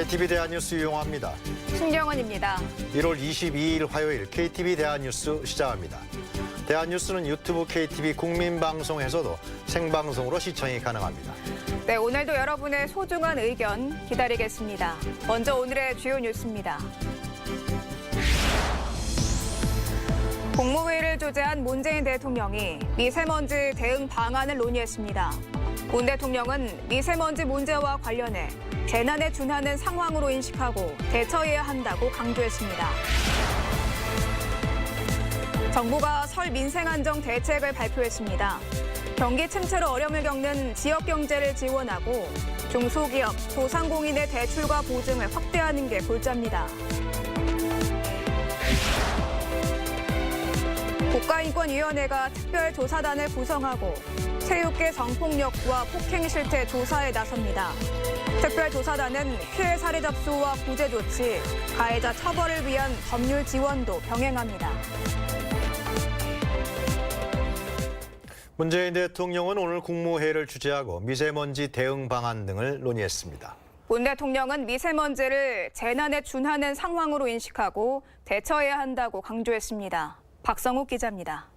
KTV 대한뉴스 유용합니다. 신경원입니다. 1월 22일 화요일 KTV 대한뉴스 시작합니다. 대한뉴스는 유튜브 KTV 국민방송에서도 생방송으로 시청이 가능합니다. 네, 오늘도 여러분의 소중한 의견 기다리겠습니다. 먼저 오늘의 주요 뉴스입니다. 국무회의를 주재한 문재인 대통령이 미세먼지 대응 방안을 논의했습니다. 문 대통령은 미세먼지 문제와 관련해 재난에 준하는 상황으로 인식하고 대처해야 한다고 강조했습니다. 정부가 설 민생안정 대책을 발표했습니다. 경기 침체로 어려움을 겪는 지역 경제를 지원하고 중소기업, 소상공인의 대출과 보증을 확대하는 게 골자입니다. 국가인권위원회가 특별조사단을 구성하고 체육계 성폭력과 폭행 실태 조사에 나섭니다. 특별조사단은 피해 사례 접수와 구제 조치, 가해자 처벌을 위한 법률 지원도 병행합니다. 문재인 대통령은 오늘 국무회의를 주재하고 미세먼지 대응 방안 등을 논의했습니다. 문 대통령은 미세먼지를 재난에 준하는 상황으로 인식하고 대처해야 한다고 강조했습니다. 박성욱 기자입니다.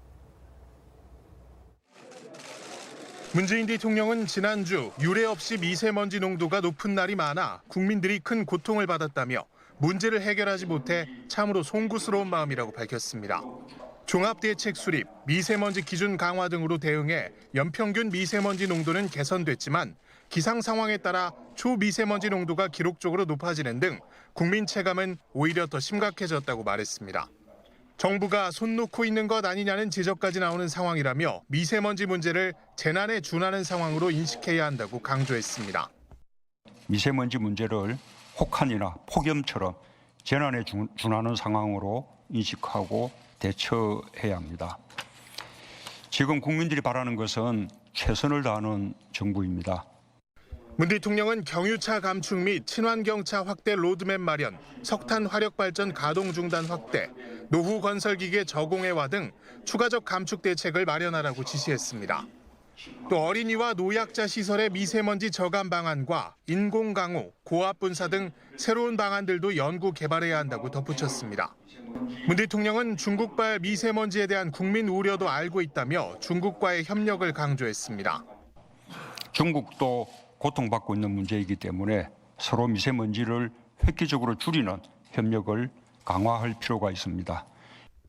문재인 대통령은 지난주 유례 없이 미세먼지 농도가 높은 날이 많아 국민들이 큰 고통을 받았다며 문제를 해결하지 못해 참으로 송구스러운 마음이라고 밝혔습니다. 종합대책 수립, 미세먼지 기준 강화 등으로 대응해 연평균 미세먼지 농도는 개선됐지만 기상 상황에 따라 초미세먼지 농도가 기록적으로 높아지는 등 국민 체감은 오히려 더 심각해졌다고 말했습니다. 정부가 손 놓고 있는 것 아니냐는 지적까지 나오는 상황이라며 미세먼지 문제를 재난에 준하는 상황으로 인식해야 한다고 강조했습니다. 미세먼지 문제를 혹한이나 폭염처럼 재난에 준하는 상황으로 인식하고 대처해야 합니다. 지금 국민들이 바라는 것은 최선을 다하는 정부입니다. 문 대통령은 경유차 감축 및 친환경차 확대 로드맵 마련, 석탄 화력 발전 가동 중단 확대, 노후 건설기계 저공해와 등 추가적 감축 대책을 마련하라고 지시했습니다. 또 어린이와 노약자 시설의 미세먼지 저감 방안과 인공 강우, 고압 분사 등 새로운 방안들도 연구 개발해야 한다고 덧붙였습니다. 문 대통령은 중국발 미세먼지에 대한 국민 우려도 알고 있다며 중국과의 협력을 강조했습니다. 중국도 고통받고 있는 문제이기 때문에 서로 미세먼지를 획기적으로 줄이는 협력을 강화할 필요가 있습니다.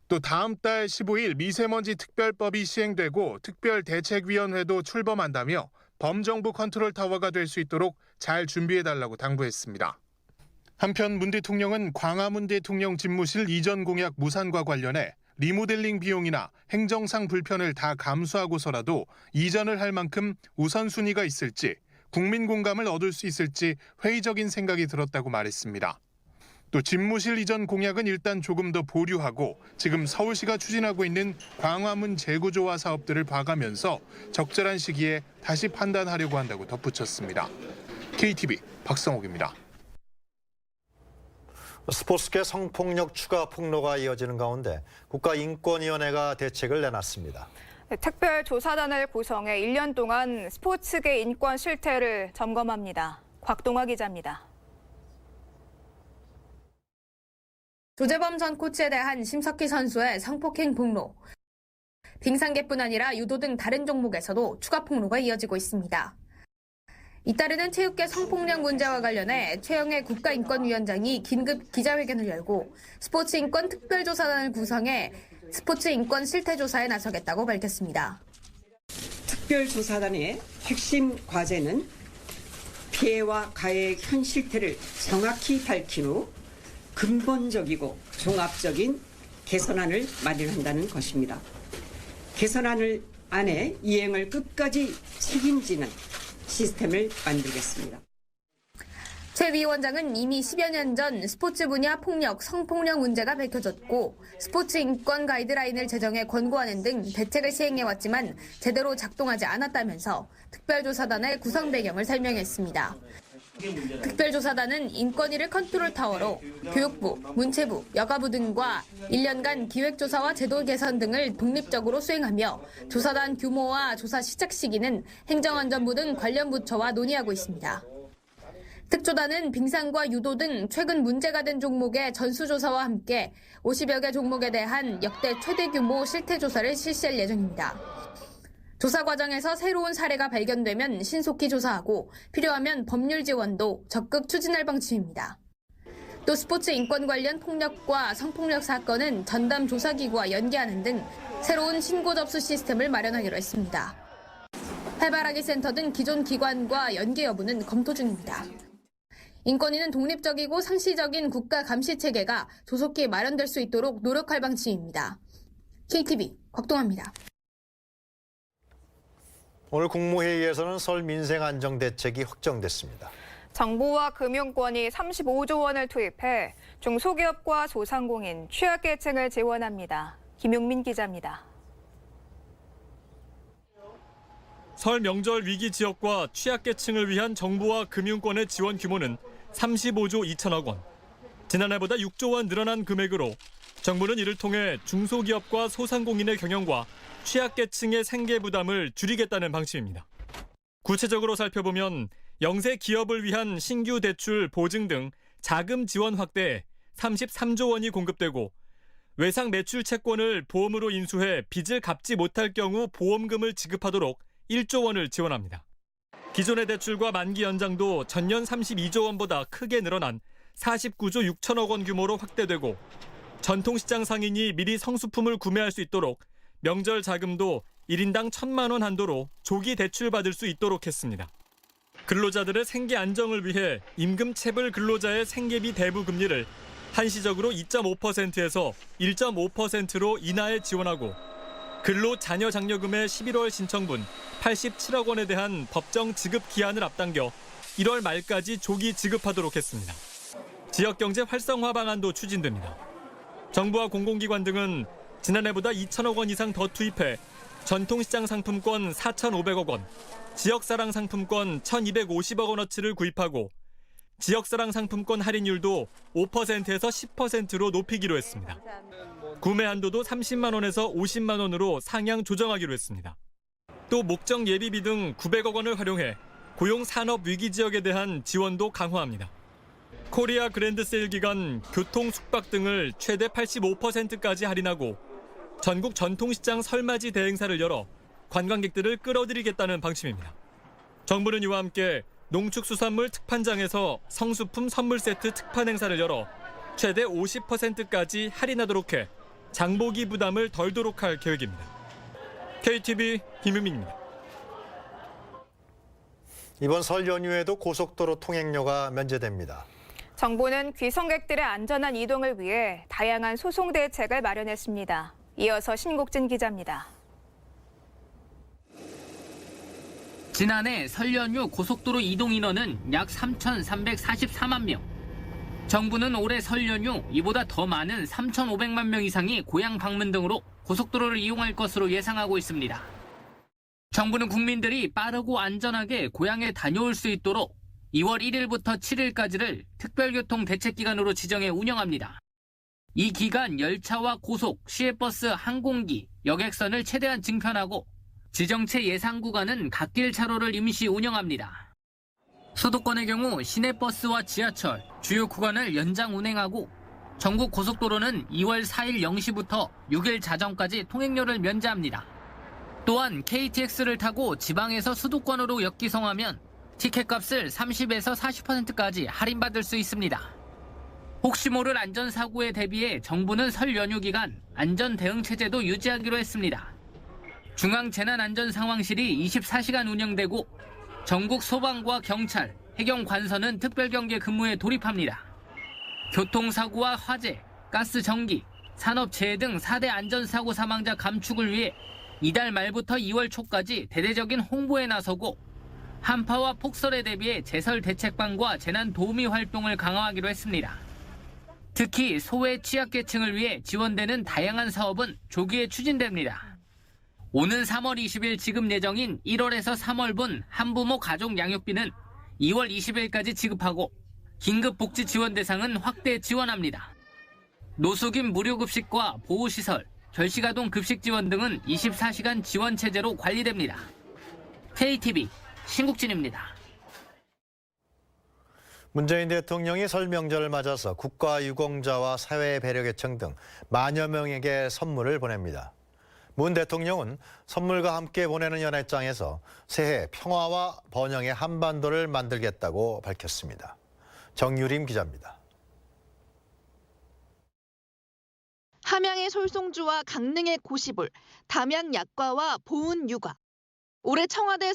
또 다음 달 15일 미세먼지 특별법이 시행되고 특별대책위원회도 출범한다며 범정부 컨트롤타워가 될 수 있도록 잘 준비해달라고 당부했습니다. 한편 문 대통령은 광화문 대통령 집무실 이전 공약 무산과 관련해 리모델링 비용이나 행정상 불편을 다 감수하고서라도 이전을 할 만큼 우선순위가 있을지 국민 공감을 얻을 수 있을지 회의적인 생각이 들었다고 말했습니다. 또 집무실 이전 공약은 일단 조금 더 보류하고 지금 서울시가 추진하고 있는 광화문 재구조화 사업들을 봐가면서 적절한 시기에 다시 판단하려고 한다고 덧붙였습니다. KTV 박성욱입니다. 스포츠계 성폭력 추가 폭로가 이어지는 가운데 국가인권위원회가 대책을 내놨습니다. 특별조사단을 구성해 1년 동안 스포츠계 인권 실태를 점검합니다. 곽동화 기자입니다. 조재범 전 코치에 대한 심석희 선수의 성폭행 폭로. 빙상계뿐 아니라 유도 등 다른 종목에서도 추가 폭로가 이어지고 있습니다. 이따르는 체육계 성폭력 문제와 관련해 최영애 국가인권위원장이 긴급 기자회견을 열고 스포츠인권 특별조사단을 구성해 스포츠인권 실태조사에 나서겠다고 밝혔습니다. 특별조사단의 핵심 과제는 피해와 가해의 현 실태를 정확히 밝힌 후 근본적이고 종합적인 개선안을 마련한다는 것입니다. 개선안의 이행을 끝까지 책임지는 시스템을 만들겠습니다. 최 위원장은 이미 10여 년 전 스포츠 분야 폭력, 성폭력 문제가 밝혀졌고 스포츠 인권 가이드라인을 제정해 권고하는 등 대책을 시행해왔지만 제대로 작동하지 않았다면서 특별조사단의 구성 배경을 설명했습니다. 특별조사단은 인권위를 컨트롤타워로 교육부, 문체부, 여가부 등과 1년간 기획조사와 제도 개선 등을 독립적으로 수행하며 조사단 규모와 조사 시작 시기는 행정안전부 등 관련 부처와 논의하고 있습니다. 특조단은 빙상과 유도 등 최근 문제가 된 종목의 전수조사와 함께 50여 개 종목에 대한 역대 최대 규모 실태조사를 실시할 예정입니다. 조사 과정에서 새로운 사례가 발견되면 신속히 조사하고 필요하면 법률 지원도 적극 추진할 방침입니다. 또 스포츠 인권 관련 폭력과 성폭력 사건은 전담 조사기구와 연계하는 등 새로운 신고 접수 시스템을 마련하기로 했습니다. 해바라기 센터 등 기존 기관과 연계 여부는 검토 중입니다. 인권위는 독립적이고 상시적인 국가 감시 체계가 조속히 마련될 수 있도록 노력할 방침입니다. KTV 곽동아입니다. 오늘 국무회의에서는 설 민생안정대책이 확정됐습니다. 정부와 금융권이 35조 원을 투입해 중소기업과 소상공인, 취약계층을 지원합니다. 김용민 기자입니다. 설 명절 위기 지역과 취약계층을 위한 정부와 금융권의 지원 규모는 35조 2천억 원. 지난해보다 6조 원 늘어난 금액으로 정부는 이를 통해 중소기업과 소상공인의 경영과 취약계층의 생계 부담을 줄이겠다는 방침입니다. 구체적으로 살펴보면 영세 기업을 위한 신규 대출 보증 등 자금 지원 확대에 33조 원이 공급되고 외상 매출 채권을 보험으로 인수해 빚을 갚지 못할 경우 보험금을 지급하도록 1조 원을 지원합니다. 기존의 대출과 만기 연장도 전년 32조 원보다 크게 늘어난 49조 6천억 원 규모로 확대되고 전통시장 상인이 미리 성수품을 구매할 수 있도록 명절 자금도 1인당 1,000만 원 한도로 조기 대출받을 수 있도록 했습니다. 근로자들의 생계 안정을 위해 임금체불 근로자의 생계비 대부 금리를 한시적으로 2.5%에서 1.5%로 인하해 지원하고 근로자녀 장려금의 11월 신청분 87억 원에 대한 법정 지급 기한을 앞당겨 1월 말까지 조기 지급하도록 했습니다. 지역경제 활성화 방안도 추진됩니다. 정부와 공공기관 등은 지난해보다 2천억 원 이상 더 투입해 전통시장 상품권 4,500억 원, 지역사랑 상품권 1,250억 원어치를 구입하고 지역사랑 상품권 할인율도 5%에서 10%로 높이기로 했습니다. 구매 한도도 30만 원에서 50만 원으로 상향 조정하기로 했습니다. 또 목적 예비비 등 900억 원을 활용해 고용 산업 위기 지역에 대한 지원도 강화합니다. 코리아 그랜드 세일 기간 교통, 숙박 등을 최대 85%까지 할인하고 전국 전통시장 설맞이 대행사를 열어 관광객들을 끌어들이겠다는 방침입니다. 정부는 이와 함께 농축수산물 특판장에서 성수품 선물 세트 특판 행사를 열어 최대 50%까지 할인하도록 해 장보기 부담을 덜도록 할 계획입니다. KTV 김유민입니다. 이번 설 연휴에도 고속도로 통행료가 면제됩니다. 정부는 귀성객들의 안전한 이동을 위해 다양한 소송 대책을 마련했습니다. 이어서 신국진 기자입니다. 지난해 설 연휴 고속도로 이동 인원은 약 3,344만 명. 정부는 올해 설 연휴 이보다 더 많은 3,500만 명 이상이 고향 방문 등으로 고속도로를 이용할 것으로 예상하고 있습니다. 정부는 국민들이 빠르고 안전하게 고향에 다녀올 수 있도록 2월 1일부터 7일까지를 특별교통 대책기간으로 지정해 운영합니다. 이 기간 열차와 고속, 시외버스, 항공기, 여객선을 최대한 증편하고 지정체 예상 구간은 갓길 차로를 임시 운영합니다. 수도권의 경우 시내버스와 지하철, 주요 구간을 연장 운행하고 전국 고속도로는 2월 4일 0시부터 6일 자정까지 통행료를 면제합니다. 또한 KTX를 타고 지방에서 수도권으로 역기송하면 티켓값을 30에서 40%까지 할인받을 수 있습니다. 혹시 모를 안전사고에 대비해 정부는 설 연휴 기간 안전대응체제도 유지하기로 했습니다. 중앙재난안전상황실이 24시간 운영되고 전국 소방과 경찰, 해경관서는 특별경계 근무에 돌입합니다. 교통사고와 화재, 가스 전기, 산업재해 등 4대 안전사고 사망자 감축을 위해 이달 말부터 2월 초까지 대대적인 홍보에 나서고 한파와 폭설에 대비해 제설 대책반과 재난 도우미 활동을 강화하기로 했습니다. 특히 소외 취약계층을 위해 지원되는 다양한 사업은 조기에 추진됩니다. 오는 3월 20일 지급 예정인 1월에서 3월분 한부모 가족 양육비는 2월 20일까지 지급하고 긴급복지 지원 대상은 확대 지원합니다. 노숙인 무료급식과 보호시설, 결식아동 급식 지원 등은 24시간 지원 체제로 관리됩니다. KTV 신국진입니다. 문재인 대통령이 설 명절을 맞아서 국가유공자와 사회배려계층 등 만여 명에게 선물을 보냅니다. 문 대통령은 선물과 함께 보내는 연회장에서 새해 평화와 번영의 한반도를 만들겠다고 밝혔습니다. 정유림 기자입니다. 함양의 솔송주와 강릉의 고시볼, 담양 약과와 보은 육아. 올해 청와대